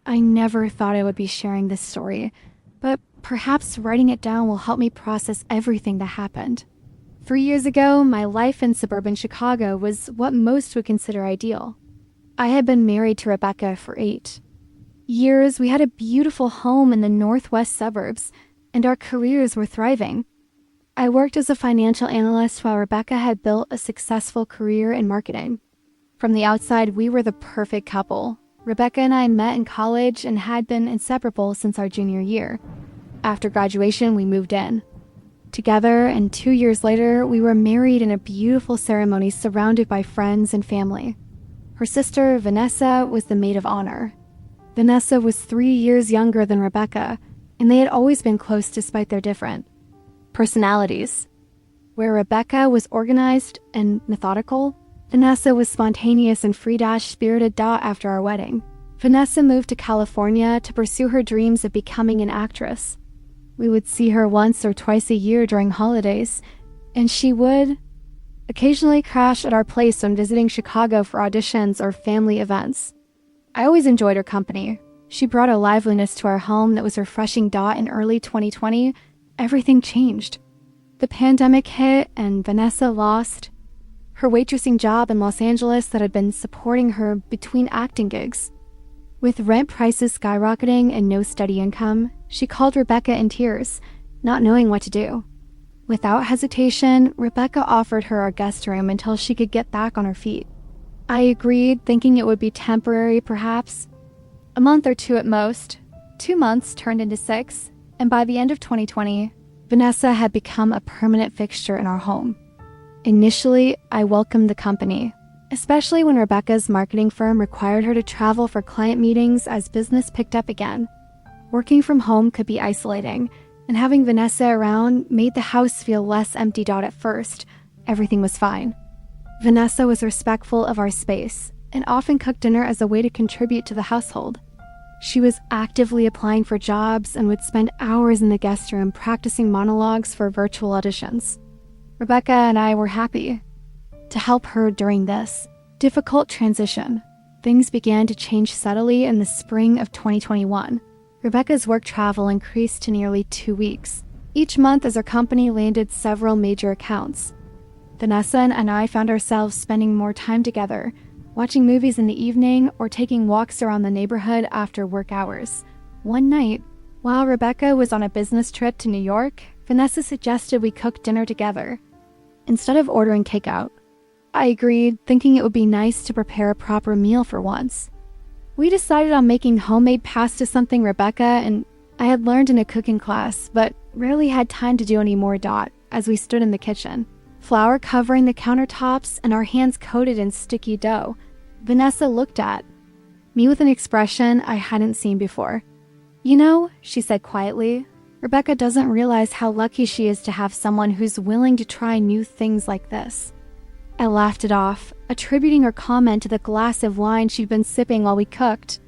I never thought I would be sharing this story, but perhaps writing it down will help me process everything that happened. 3 years ago, my life in suburban Chicago was what most would consider ideal. I had been married to Rebecca for 8 years. We had a beautiful home in the northwest suburbs, and our careers were thriving. I worked as a financial analyst while Rebecca had built a successful career in marketing. From the outside, we were the perfect couple. Rebecca and I met in college and had been inseparable since our junior year. After graduation, we moved in together, and 2 years later, we were married in a beautiful ceremony surrounded by friends and family. Her sister, Vanessa, was the maid of honor. Vanessa was 3 years younger than Rebecca, and they had always been close despite their different personalities. Where Rebecca was organized and methodical, Vanessa was spontaneous and free-spirited. After our wedding, Vanessa moved to California to pursue her dreams of becoming an actress. We would see her once or twice a year during holidays, and she would occasionally crash at our place when visiting Chicago for auditions or family events. I always enjoyed her company. She brought a liveliness to our home that was refreshing. In early 2020, everything changed. The pandemic hit and Vanessa lost her waitressing job in Los Angeles that had been supporting her between acting gigs. With rent prices skyrocketing and no steady income, she called Rebecca in tears, not knowing what to do. Without hesitation, Rebecca offered her our guest room until she could get back on her feet. I agreed, thinking it would be temporary perhaps. A month or two at most. 2 months turned into 6, and by the end of 2020, Vanessa had become a permanent fixture in our home. Initially, I welcomed the company, especially when Rebecca's marketing firm required her to travel for client meetings as business picked up again. Working from home could be isolating, and having Vanessa around made the house feel less empty. At first, everything was fine. Vanessa was respectful of our space and often cooked dinner as a way to contribute to the household. She was actively applying for jobs and would spend hours in the guest room practicing monologues for virtual auditions. Rebecca and I were happy to help her during this difficult transition. Things began to change subtly in the spring of 2021. Rebecca's work travel increased to nearly 2 weeks each month as our company landed several major accounts. Vanessa and I found ourselves spending more time together, watching movies in the evening or taking walks around the neighborhood after work hours. One night, while Rebecca was on a business trip to New York, Vanessa suggested we cook dinner together instead of ordering takeout. I agreed, thinking it would be nice to prepare a proper meal for once. We decided on making homemade pasta, something Rebecca and I had learned in a cooking class, but rarely had time to do any more. As we stood in the kitchen, flour covering the countertops and our hands coated in sticky dough, Vanessa looked at me with an expression I hadn't seen before. "You know," she said quietly, "Rebecca doesn't realize how lucky she is to have someone who's willing to try new things like this." I laughed it off, attributing her comment to the glass of wine she'd been sipping while we cooked.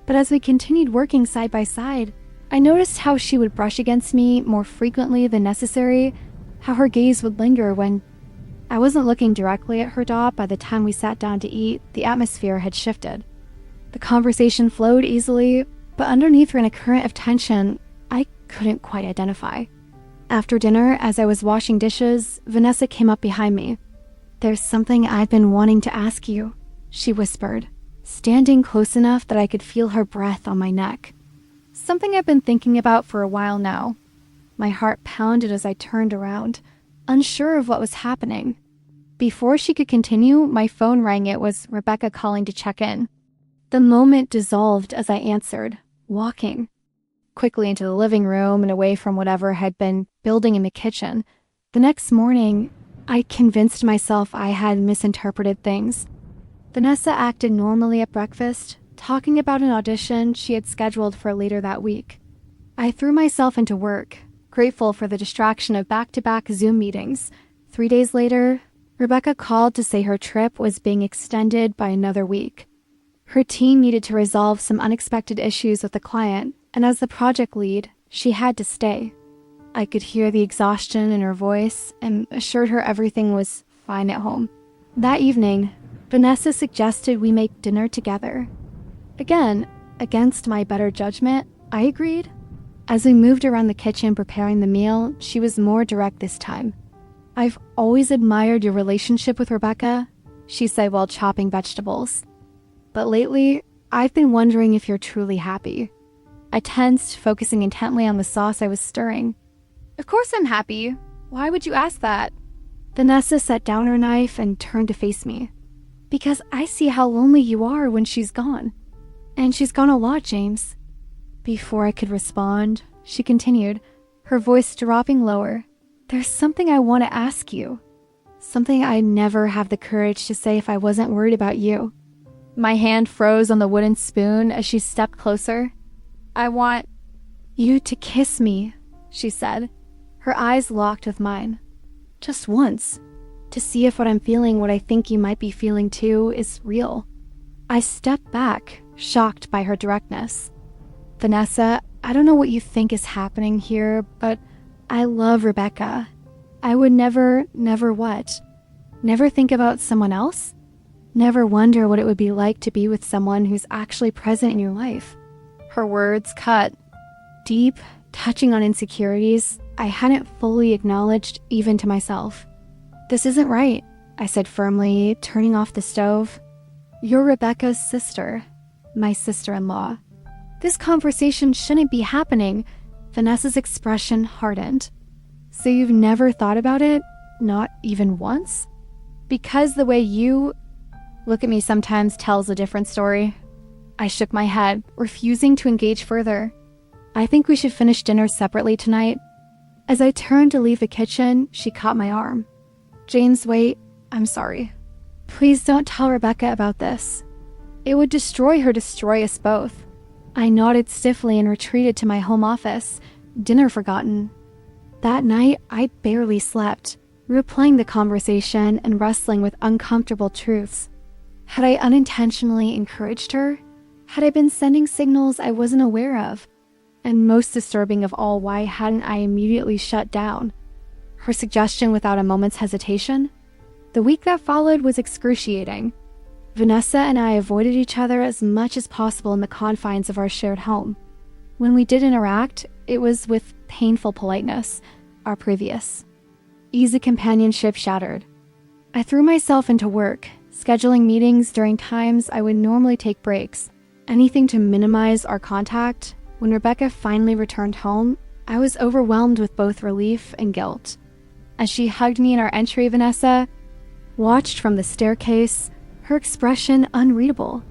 But as we continued working side by side, I noticed how she would brush against me more frequently than necessary, how her gaze would linger when I wasn't looking directly at her. By the time we sat down to eat, the atmosphere had shifted. The conversation flowed easily, but underneath ran a current of tension I couldn't quite identify. After dinner, as I was washing dishes, Vanessa came up behind me. "There's something I've been wanting to ask you," she whispered, standing close enough that I could feel her breath on my neck. "Something I've been thinking about for a while now." My heart pounded as I turned around, unsure of what was happening. Before she could continue, my phone rang. It was Rebecca calling to check in. The moment dissolved as I answered, walking quickly into the living room and away from whatever had been building in the kitchen. The next morning, I convinced myself I had misinterpreted things. Vanessa acted normally at breakfast, talking about an audition she had scheduled for later that week. I threw myself into work, grateful for the distraction of back-to-back Zoom meetings. 3 days later, Rebecca called to say her trip was being extended by another week. Her team needed to resolve some unexpected issues with the client, and as the project lead, she had to stay. I could hear the exhaustion in her voice and assured her everything was fine at home. That evening, Vanessa suggested we make dinner together. Again, Against my better judgment, I agreed. As we moved around the kitchen preparing the meal, she was more direct this time. "I've always admired your relationship with Rebecca," she said while chopping vegetables. "But lately, I've been wondering if you're truly happy." I tensed, focusing intently on the sauce I was stirring. "Of course I'm happy. Why would you ask that?" Vanessa set down her knife and turned to face me. "Because I see how lonely you are when she's gone. And she's gone a lot, James." Before I could respond, she continued, her voice dropping lower. "There's something I want to ask you. Something I'd never have the courage to say if I wasn't worried about you." My hand froze on the wooden spoon as she stepped closer. "I want you to kiss me," she said, her eyes locked with mine. "Just once, to see if what I'm feeling, what I think you might be feeling too, is real." I stepped back, shocked by her directness. "Vanessa, I don't know what you think is happening here, but I love Rebecca. I would never what? Never think about someone else? Never wonder what it would be like to be with someone who's actually present in your life." Her words cut deep, touching on insecurities I hadn't fully acknowledged even to myself. "This isn't right," I said firmly, turning off the stove. "You're Rebecca's sister, my sister-in-law. This conversation shouldn't be happening." Vanessa's expression hardened. "So you've never thought about it? Not even once? Because the way you look at me sometimes tells a different story." I shook my head, refusing to engage further. "I think we should finish dinner separately tonight." As I turned to leave the kitchen, she caught my arm. "James, wait. I'm sorry. Please don't tell Rebecca about this. It would destroy us both." I nodded stiffly and retreated to my home office, dinner forgotten. That night, I barely slept, replaying the conversation and wrestling with uncomfortable truths. Had I unintentionally encouraged her? Had I been sending signals I wasn't aware of? And most disturbing of all, why hadn't I immediately shut down? Her suggestion without a moment's hesitation? The week that followed was excruciating. Vanessa and I avoided each other as much as possible in the confines of our shared home. When we did interact, it was with painful politeness, our previous. Easy companionship shattered. I threw myself into work, scheduling meetings during times I would normally take breaks, anything to minimize our contact. When Rebecca finally returned home, I was overwhelmed with both relief and guilt. As she hugged me in our entry, Vanessa watched from the staircase, her expression unreadable.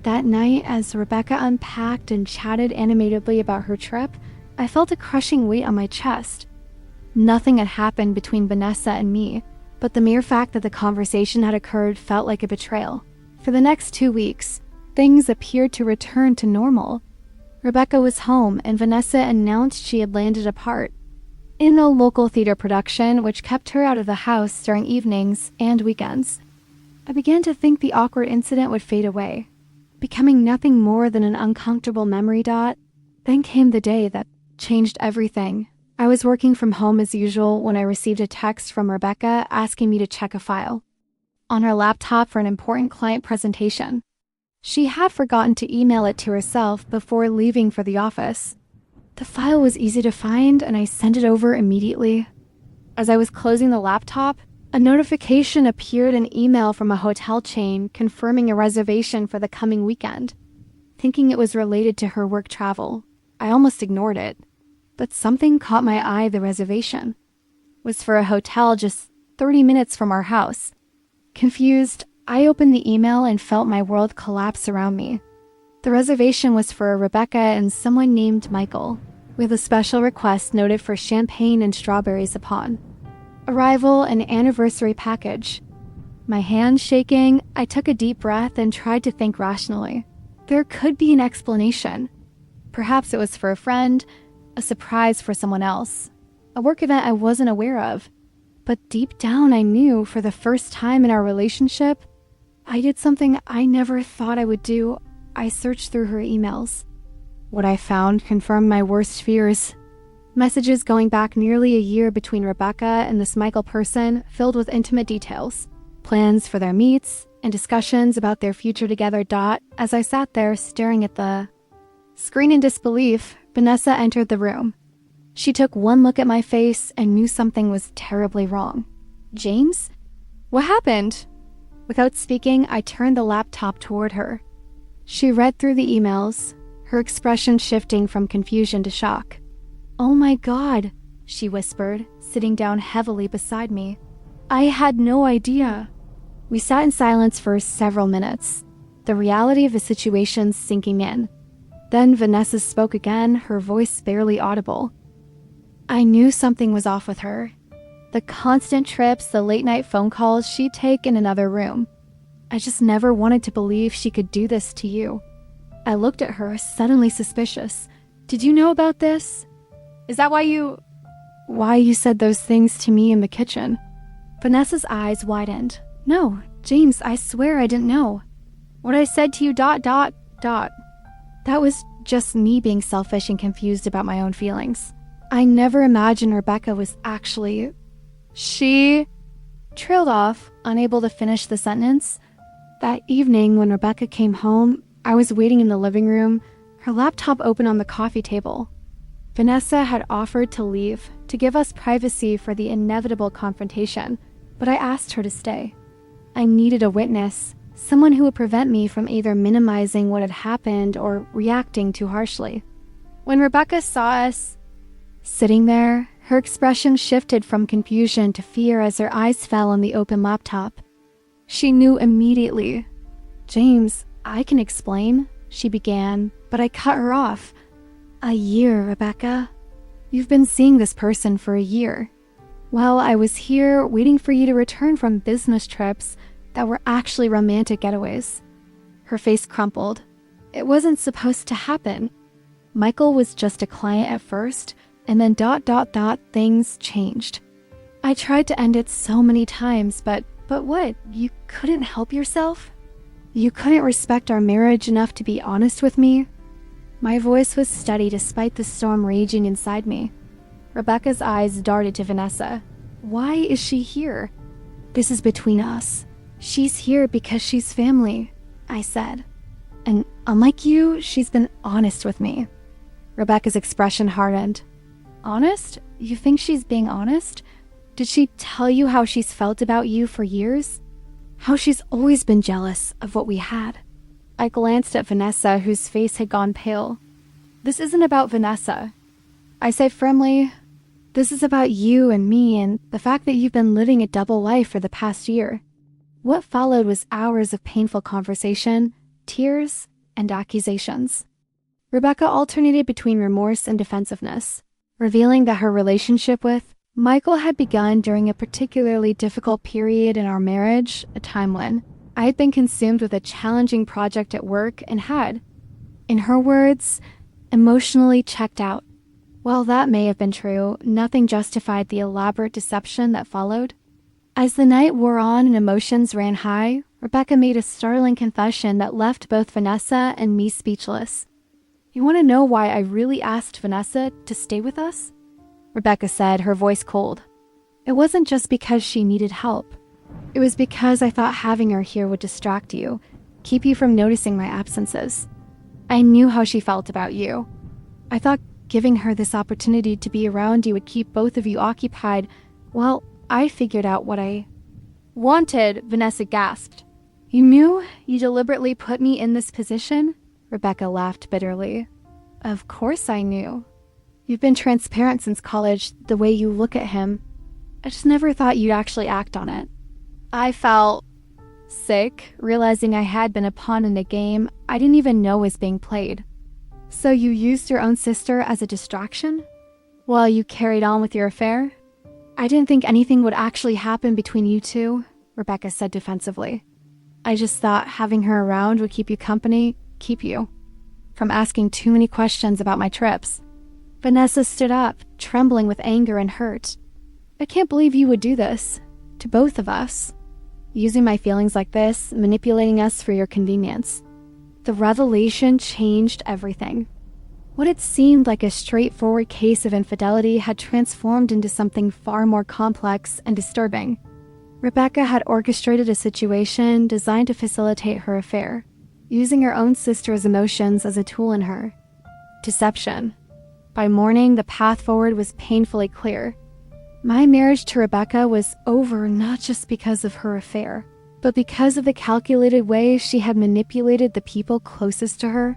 That night, as Rebecca unpacked and chatted animatedly about her trip, I felt a crushing weight on my chest. Nothing had happened between Vanessa and me, but the mere fact that the conversation had occurred felt like a betrayal. For the next 2 weeks, things appeared to return to normal. Rebecca was home, and Vanessa announced she had landed a part in a local theater production, which kept her out of the house during evenings and weekends. I began to think the awkward incident would fade away, becoming nothing more than an uncomfortable memory dot. Then came the day that changed everything. I was working from home as usual when I received a text from Rebecca asking me to check a file on her laptop for an important client presentation. She had forgotten to email it to herself before leaving for the office. The file was easy to find, and I sent it over immediately. As I was closing the laptop, a notification appeared in email from a hotel chain confirming a reservation for the coming weekend. Thinking it was related to her work travel, I almost ignored it. But something caught my eye. The reservation was for a hotel just 30 minutes from our house. Confused, I opened the email and felt my world collapse around me. The reservation was for Rebecca and someone named Michael, with a special request noted for champagne and strawberries upon arrival, an anniversary package. My hands shaking, I took a deep breath and tried to think rationally. There could be an explanation. Perhaps it was for a friend, a surprise for someone else, a work event I wasn't aware of. But deep down, I knew for the first time in our relationship, I did something I never thought I would do. I searched through her emails. What I found confirmed my worst fears. Messages going back nearly a year between Rebecca and this Michael person, filled with intimate details, plans for their meets, and discussions about their future together. As I sat there staring at the Screaming in disbelief, Vanessa entered the room. She took one look at my face and knew something was terribly wrong. James? What happened? Without speaking, I turned the laptop toward her. She read through the emails, her expression shifting from confusion to shock. "Oh my God," she whispered, sitting down heavily beside me. "I had no idea." We sat in silence for several minutes, the reality of the situation sinking in. Then Vanessa spoke again, her voice barely audible. I knew something was off with her. The constant trips, the late-night phone calls she'd take in another room. I just never wanted to believe she could do this to you. I looked at her, suddenly suspicious. "Did you know about this? Is that why you said those things to me in the kitchen?" Vanessa's eyes widened. "No, James, I swear I didn't know. What I said to you ... That was just me being selfish and confused about my own feelings. I never imagined Rebecca was actually..." She trailed off, unable to finish the sentence. That evening, when Rebecca came home, I was waiting in the living room, her laptop open on the coffee table. Vanessa had offered to leave, to give us privacy for the inevitable confrontation, but I asked her to stay. I needed a witness, someone who would prevent me from either minimizing what had happened or reacting too harshly. When Rebecca saw us sitting there, her expression shifted from confusion to fear as her eyes fell on the open laptop. She knew immediately. "James, I can explain," she began, but I cut her off. "A year, Rebecca. You've been seeing this person for a year. Well, I was here waiting for you to return from business trips that were actually romantic getaways." Her face crumpled. "It wasn't supposed to happen. Michael was just a client at first, and then ... things changed. I tried to end it so many times, but what? You couldn't help yourself? You couldn't respect our marriage enough to be honest with me?" My voice was steady despite the storm raging inside me. Rebecca's eyes darted to Vanessa. "Why is she here?" "This is between us. She's here because she's family," I said. "And unlike you, she's been honest with me." Rebecca's expression hardened. "Honest? You think she's being honest? Did she tell you how she's felt about you for years? How she's always been jealous of what we had?" I glanced at Vanessa, whose face had gone pale. "This isn't about Vanessa," I said firmly. "This is about you and me and the fact that you've been living a double life for the past year." What followed was hours of painful conversation, tears, and accusations. Rebecca alternated between remorse and defensiveness, revealing that her relationship with Michael had begun during a particularly difficult period in our marriage, a time when I had been consumed with a challenging project at work and had, in her words, emotionally checked out. While that may have been true, nothing justified the elaborate deception that followed. As the night wore on and emotions ran high, Rebecca made a startling confession that left both Vanessa and me speechless. "You want to know why I really asked Vanessa to stay with us?" Rebecca said, her voice cold. "It wasn't just because she needed help. It was because I thought having her here would distract you, keep you from noticing my absences. I knew how she felt about you. I thought giving her this opportunity to be around you would keep both of you occupied. Well, I figured out what I wanted," Vanessa gasped. "You knew? You deliberately put me in this position?" Rebecca laughed bitterly. "Of course I knew. You've been transparent since college, the way you look at him. I just never thought you'd actually act on it." I felt sick, realizing I had been a pawn in a game I didn't even know was being played. "So you used your own sister as a distraction? While you carried on with your affair?" "I didn't think anything would actually happen between you two," Rebecca said defensively. "I just thought having her around would keep you company, keep you from asking too many questions about my trips." Vanessa stood up, trembling with anger and hurt. "I can't believe you would do this. To both of us. Using my feelings like this, manipulating us for your convenience." The revelation changed everything. What had seemed like a straightforward case of infidelity had transformed into something far more complex and disturbing. Rebecca had orchestrated a situation designed to facilitate her affair, using her own sister's emotions as a tool in her. deception. By morning, the path forward was painfully clear. My marriage to Rebecca was over not just because of her affair, but because of the calculated way she had manipulated the people closest to her.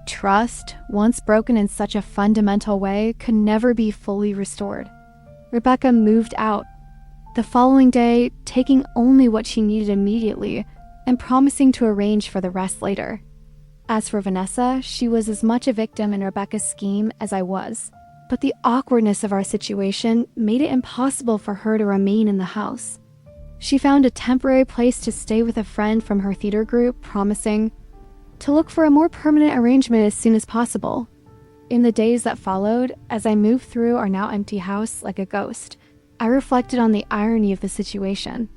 Trust, once broken in such a fundamental way, could never be fully restored. Rebecca moved out, the following day taking only what she needed immediately and promising to arrange for the rest later. As for Vanessa, she was as much a victim in Rebecca's scheme as I was, but the awkwardness of our situation made it impossible for her to remain in the house. She found a temporary place to stay with a friend from her theater group, promising to look for a more permanent arrangement as soon as possible. In the days that followed, as I moved through our now empty house like a ghost, I reflected on the irony of the situation.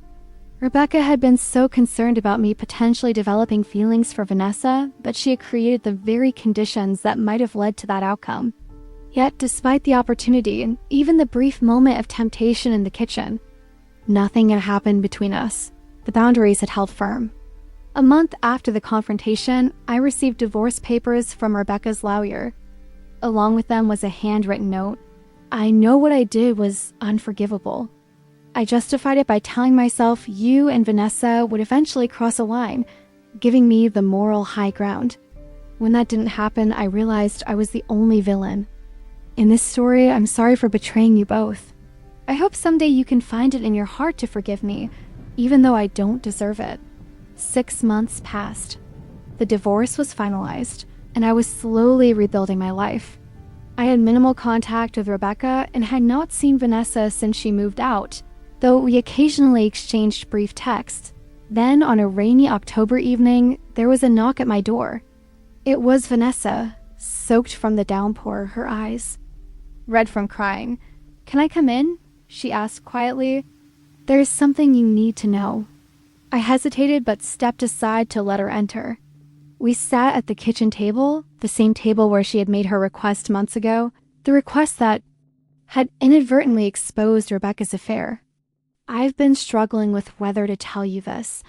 Rebecca had been so concerned about me potentially developing feelings for Vanessa that she had created the very conditions that might have led to that outcome. Yet, despite the opportunity and even the brief moment of temptation in the kitchen, nothing had happened between us. The boundaries had held firm. A month after the confrontation, I received divorce papers from Rebecca's lawyer. Along with them was a handwritten note. I know what I did was unforgivable. I justified it by telling myself you and Vanessa would eventually cross a line, giving me the moral high ground. When that didn't happen, I realized I was the only villain. In this story, I'm sorry for betraying you both. I hope someday you can find it in your heart to forgive me, even though I don't deserve it. 6 months passed. The divorce was finalized, and I was slowly rebuilding my life. I had minimal contact with Rebecca and had not seen Vanessa since she moved out, though we occasionally exchanged brief texts. Then, on a rainy October evening, there was a knock at my door. It was Vanessa, soaked from the downpour, her eyes red from crying. "Can I come in?" she asked quietly. "There is something you need to know." I hesitated but stepped aside to let her enter. We sat at the kitchen table, the same table where she had made her request months ago, the request that had inadvertently exposed Rebecca's affair. "I've been struggling with whether to tell you this,"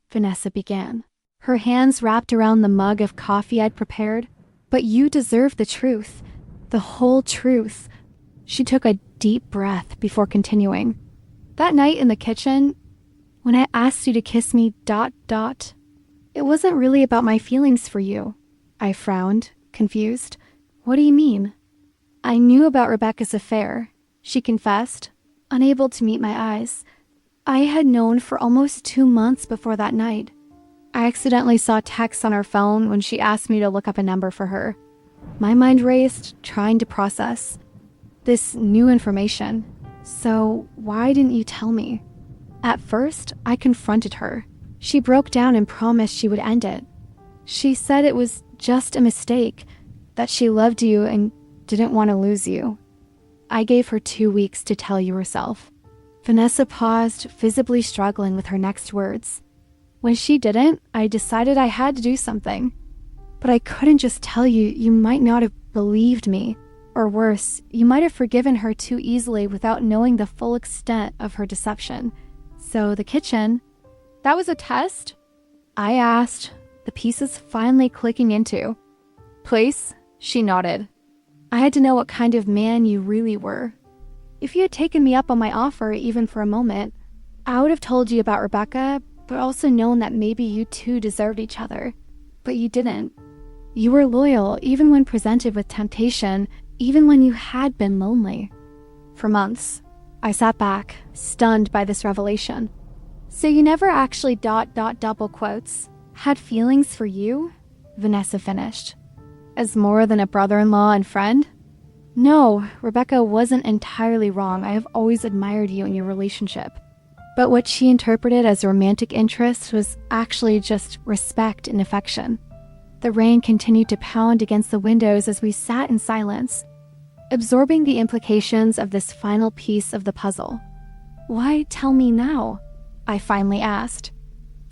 Vanessa began, her hands wrapped around the mug of coffee I'd prepared. "But you deserve the truth, the whole truth." She took a deep breath before continuing. "That night in the kitchen, when I asked you to kiss me, it wasn't really about my feelings for you." I frowned, confused. "What do you mean?" "I knew about Rebecca's affair," she confessed, unable to meet my eyes. "I had known for almost 2 months before that night. I accidentally saw texts on her phone when she asked me to look up a number for her. My mind raced, trying to process this new information. So why didn't you tell me?" At first, I confronted her. She broke down and promised she would end it. She said it was just a mistake, that she loved you and didn't want to lose you. I gave her 2 weeks to tell you herself. Vanessa paused, visibly struggling with her next words. When she didn't, I decided I had to do something. But I couldn't just tell you, you might not have believed me. Or worse, you might have forgiven her too easily without knowing the full extent of her deception. So the kitchen, that was a test? I asked, the pieces finally clicking into place. She nodded. I had to know what kind of man you really were. If you had taken me up on my offer even for a moment, I would have told you about Rebecca, but also known that maybe you two deserved each other. But you didn't. You were loyal even when presented with temptation, even when you had been lonely. For months, I sat back, stunned by this revelation. So you never actually double quotes, had feelings for you? Vanessa finished. As more than a brother-in-law and friend? No, Rebecca wasn't entirely wrong. I have always admired you and your relationship. But what she interpreted as romantic interest was actually just respect and affection. The rain continued to pound against the windows as we sat in silence, absorbing the implications of this final piece of the puzzle. Why tell me now? I finally asked.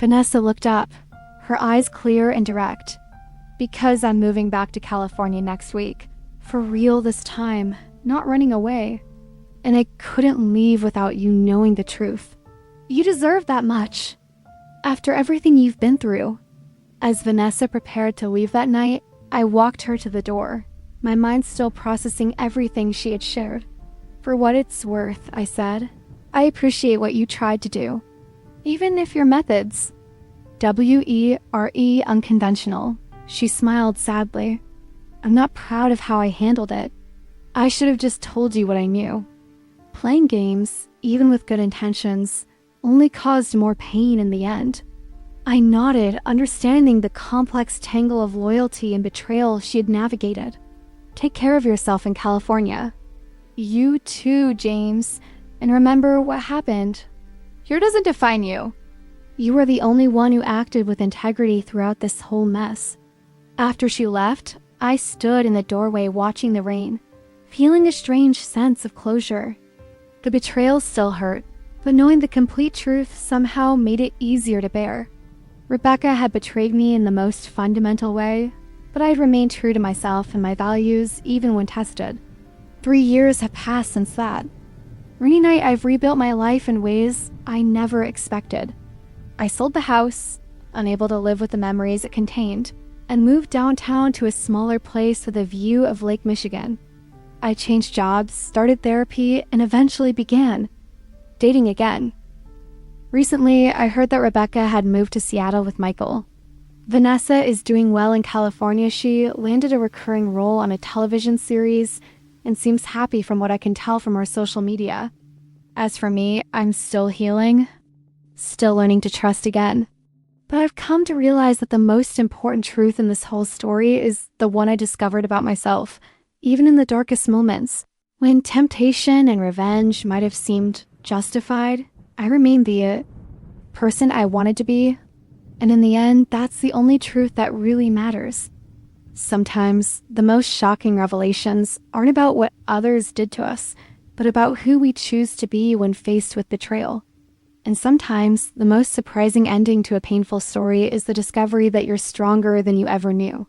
Vanessa looked up, her eyes clear and direct. Because I'm moving back to California next week. For real this time, not running away. And I couldn't leave without you knowing the truth. You deserve that much. After everything you've been through. As Vanessa prepared to leave that night, I walked her to the door, my mind still processing everything she had shared. "For what it's worth," I said, "I appreciate what you tried to do, even if your methods, WERE unconventional." She smiled sadly. "I'm not proud of how I handled it. I should have just told you what I knew." Playing games, even with good intentions, only caused more pain in the end. I nodded, understanding the complex tangle of loyalty and betrayal she had navigated. "Take care of yourself in California." "You too, James. And remember what happened. Here doesn't define you. You were the only one who acted with integrity throughout this whole mess." After she left, I stood in the doorway watching the rain, feeling a strange sense of closure. The betrayal still hurt, but knowing the complete truth somehow made it easier to bear. Rebecca had betrayed me in the most fundamental way, but I had remained true to myself and my values even when tested. 3 years have passed since that. Rainy night, I've rebuilt my life in ways I never expected. I sold the house, unable to live with the memories it contained, and moved downtown to a smaller place with a view of Lake Michigan. I changed jobs, started therapy, and eventually began dating again. Recently, I heard that Rebecca had moved to Seattle with Michael. Vanessa is doing well in California. She landed a recurring role on a television series and seems happy from what I can tell from her social media. As for me, I'm still healing, still learning to trust again. But I've come to realize that the most important truth in this whole story is the one I discovered about myself, even in the darkest moments. When temptation and revenge might have seemed justified, I remained the person I wanted to be. And in the end, that's the only truth that really matters. Sometimes, the most shocking revelations aren't about what others did to us, but about who we choose to be when faced with betrayal. And sometimes, the most surprising ending to a painful story is the discovery that you're stronger than you ever knew.